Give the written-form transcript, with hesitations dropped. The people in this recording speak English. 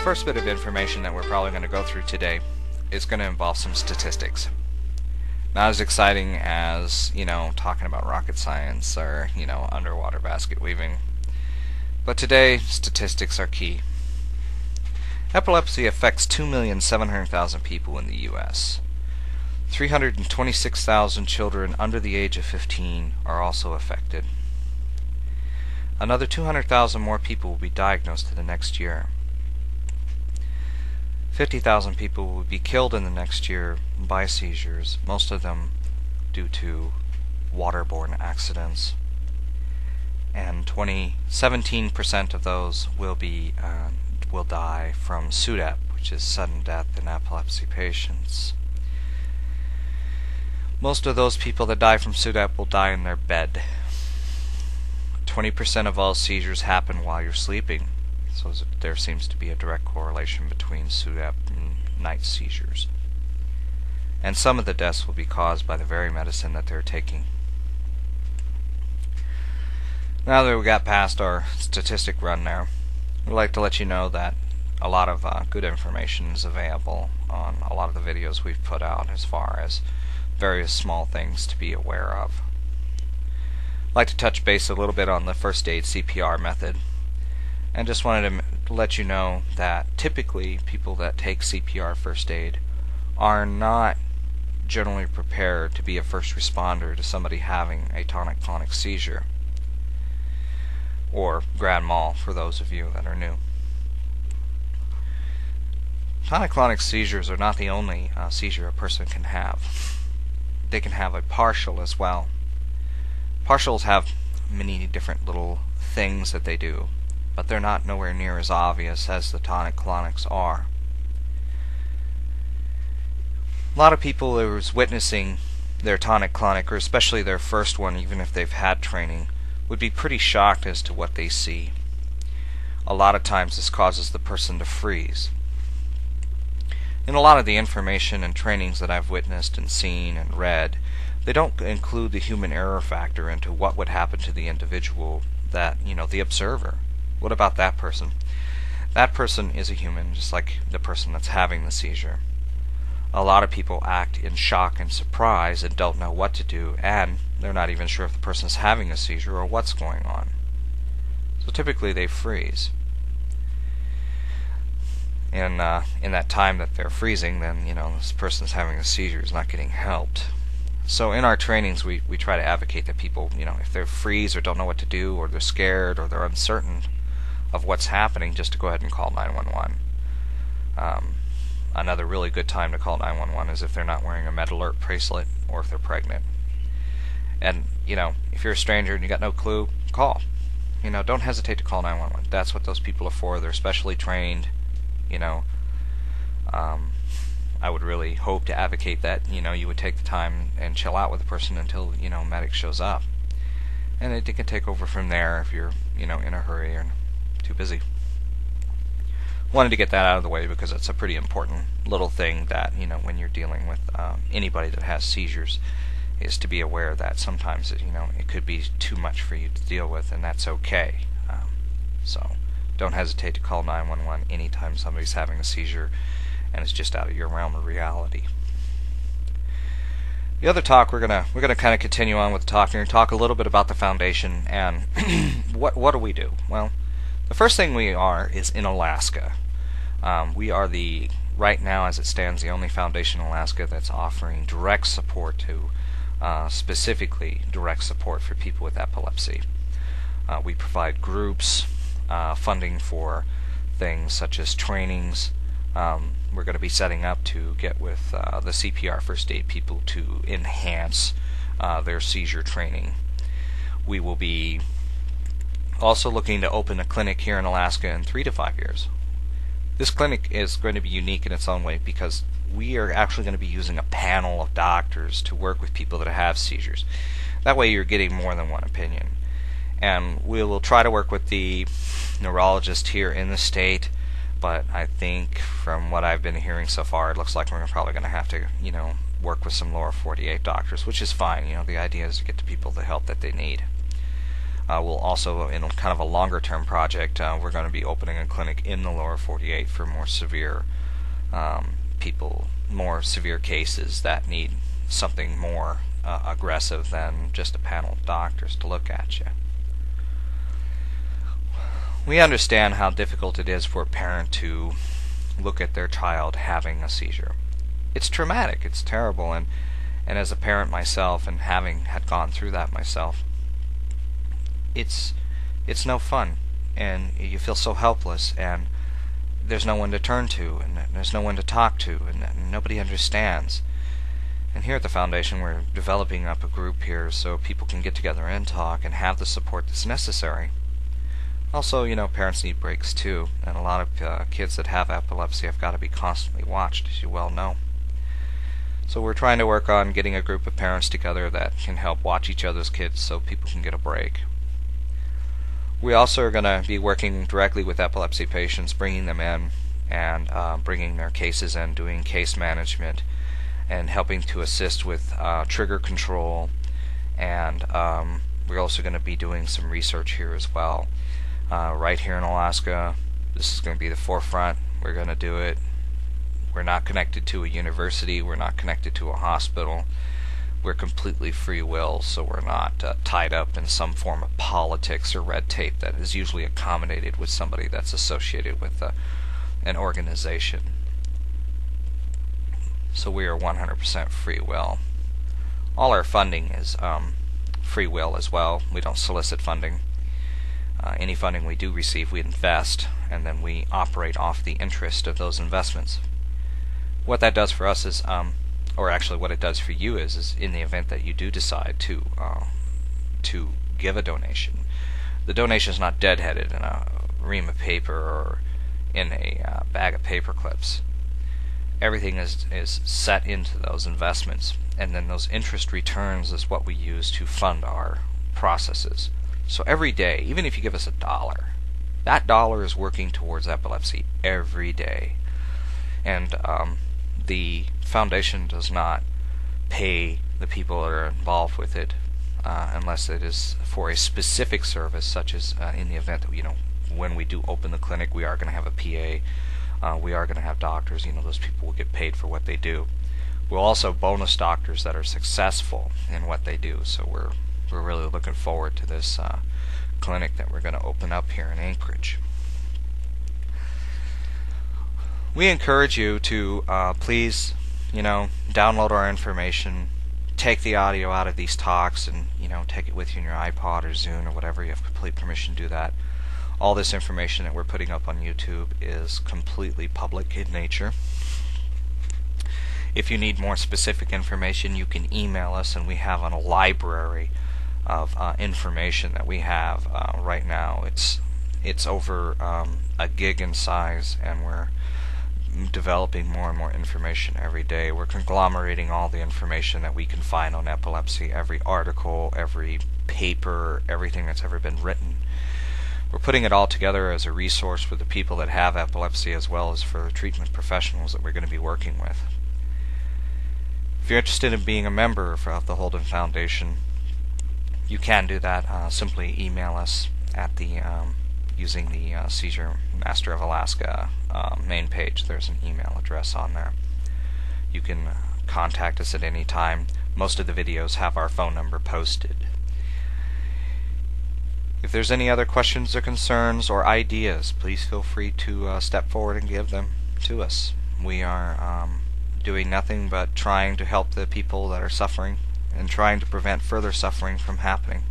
first bit of information that we're probably going to go through today is going to involve some statistics. Not as exciting as, talking about rocket science or, underwater basket weaving. But today, statistics are key. Epilepsy affects 2,700,000 people in the U.S. 326,000 children under the age of 15 are also affected. Another 200,000 more people will be diagnosed in the next year. 50,000 people will be killed in the next year by seizures, most of them due to waterborne accidents. And 17% of those will die from SUDEP, which is sudden death in epilepsy patients. Most of those people that die from SUDEP will die in their bed. 20% of all seizures happen while you're sleeping, so there seems to be a direct correlation between SUDEP and night seizures. And some of the deaths will be caused by the very medicine that they're taking. Now that we got past our statistic run there, I'd like to let you know that a lot of good information is available on a lot of the videos we've put out as far as various small things to be aware of. I'd like to touch base a little bit on the first aid CPR method, and just wanted to let you know that typically people that take CPR first aid are not generally prepared to be a first responder to somebody having a tonic-clonic seizure, or grand mal for those of you that are new. Tonic-clonic seizures are not the only seizure a person can have. They can have a partial as well. Partials have many different little things that they do, but they're not nowhere near as obvious as the tonic-clonics are. A lot of people who are witnessing their tonic-clonic, or especially their first one, even if they've had training, would be pretty shocked as to what they see. A lot of times this causes the person to freeze. In a lot of the information and trainings that I've witnessed and seen and read, they don't include the human error factor into what would happen to the individual that, the observer. What about that person? That person is a human, just like the person that's having the seizure. A lot of people act in shock and surprise and don't know what to do, and they're not even sure if the person is having a seizure or what's going on. So typically they freeze. And in that time that they're freezing, then this person is having a seizure is not getting helped. So in our trainings we try to advocate that people, if they freeze or don't know what to do, or they're scared or they're uncertain of what's happening, just to go ahead and call 911. Another really good time to call 911 is if they're not wearing a med alert bracelet or if they're pregnant. And if you're a stranger and you got no clue, call. Don't hesitate to call 911. That's what those people are for. They're specially trained. I would really hope to advocate that you would take the time and chill out with the person until medic shows up, and it can take over from there if you're in a hurry or too busy. Wanted to get that out of the way because it's a pretty important little thing that when you're dealing with anybody that has seizures, is to be aware that sometimes it could be too much for you to deal with, and that's okay. So don't hesitate to call 911 anytime somebody's having a seizure and it's just out of your realm of reality. The other talk we're gonna kind of continue on with the talk and talk a little bit about the foundation and what do we do? Well, the first thing we are is in Alaska. We are right now as it stands, the only foundation in Alaska that's offering direct support to specifically direct support for people with epilepsy. We provide groups, funding for things such as trainings. We're going to be setting up to get with the CPR first aid people to enhance their seizure training. We will be also looking to open a clinic here in Alaska in 3 to 5 years. This clinic is going to be unique in its own way because we are actually going to be using a panel of doctors to work with people that have seizures. That way you're getting more than one opinion. And we will try to work with the neurologist here in the state, but I think from what I've been hearing so far, it looks like we're probably going to have to, work with some lower 48 doctors, which is fine. The idea is to get the people the help that they need. We'll also, in kind of a longer term project, we're going to be opening a clinic in the lower 48 for more severe people, more severe cases that need something more aggressive than just a panel of doctors to look at you. We understand how difficult it is for a parent to look at their child having a seizure. It's traumatic, it's terrible, and as a parent myself, and having had gone through that myself, it's no fun, and you feel so helpless, and there's no one to turn to, and there's no one to talk to, and nobody understands. And here at the Foundation, we're developing up a group here so people can get together and talk and have the support that's necessary. Also, parents need breaks too, and a lot of kids that have epilepsy have got to be constantly watched, as you well know. So we're trying to work on getting a group of parents together that can help watch each other's kids so people can get a break. We also are going to be working directly with epilepsy patients, bringing them in and bringing their cases in, doing case management, and helping to assist with trigger control. And we're also going to be doing some research here as well. Right here in Alaska, this is going to be the forefront. We're going to do it. We're not connected to a university. We're not connected to a hospital. We're completely free will, so we're not tied up in some form of politics or red tape that is usually accommodated with somebody that's associated with an organization. So we are 100% free will. All our funding is free will as well. We don't solicit funding. Any funding we do receive, we invest, and then we operate off the interest of those investments. What that does for us is, or actually what it does for you is in the event that you do decide to give a donation, the donation is not deadheaded in a ream of paper or in a bag of paper clips. Everything is set into those investments, and then those interest returns is what we use to fund our processes. So every day, even if you give us $1, that dollar is working towards epilepsy every day. And the foundation does not pay the people that are involved with it unless it is for a specific service, such as in the event that, when we do open the clinic, we are going to have a PA, we are going to have doctors, those people will get paid for what they do. We'll also bonus doctors that are successful in what they do, so we're really looking forward to this clinic that we're going to open up here in Anchorage. We encourage you to please, download our information, take the audio out of these talks, and take it with you in your iPod or Zune or whatever. You have complete permission to do that. All this information that we're putting up on YouTube is completely public in nature. If you need more specific information, you can email us, and we have a library of information that we have right now. It's over a gig in size, and we're developing more and more information every day. We're conglomerating all the information that we can find on epilepsy, every article, every paper, everything that's ever been written. We're putting it all together as a resource for the people that have epilepsy, as well as for the treatment professionals that we're going to be working with. If you're interested in being a member of the Holden Foundation, you can do that. Simply email us at the using the Seizure Master of Alaska main page. There's an email address on there. You can contact us at any time. Most of the videos have our phone number posted. If there's any other questions or concerns or ideas, please feel free to step forward and give them to us. We are doing nothing but trying to help the people that are suffering and trying to prevent further suffering from happening.